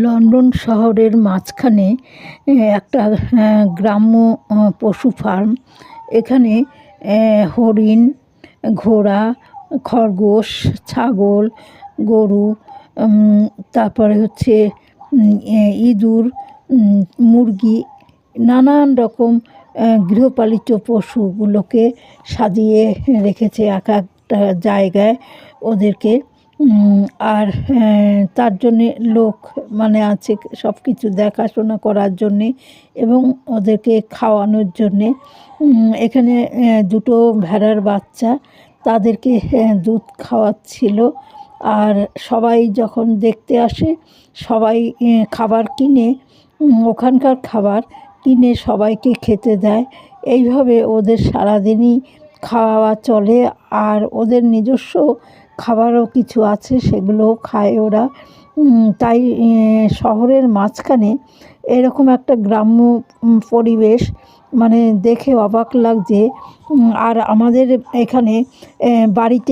London শহরের মাঝখানে একটা গ্রাম্য পশু ফার্ম। এখানে হরিণ, ঘোড়া, খরগোশ, ছাগল, গরু, তারপরে হচ্ছে ইঁদুর, মুরগি, নানান রকম গৃহপালিত পশুগুলোকে সাজিয়ে রেখেছে এক একটা জায়গায় ওদেরকে। আর তার জন্যে লোক মানে আছে সব কিছু দেখাশোনা করার জন্যে এবং ওদেরকে খাওয়ানোর জন্যে। এখানে দুটো ভেড়ার বাচ্চা তাদেরকে দুধ খাওয়াচ্ছিল। আর সবাই যখন দেখতে আসে সবাই খাবার কিনে, ওখানকার খাবার কিনে সবাইকে খেতে দেয়। এইভাবে ওদের সারাদিনই খাওয়া চলে। আর ওদের নিজস্ব খাবারও কিছু আছে, সেগুলোও খায় ওরা। তাই শহরের মাঝখানে এরকম একটা গ্রাম্য পরিবেশ মানে দেখে অবাক লাগছে। আর আমাদের এখানে বাড়িতে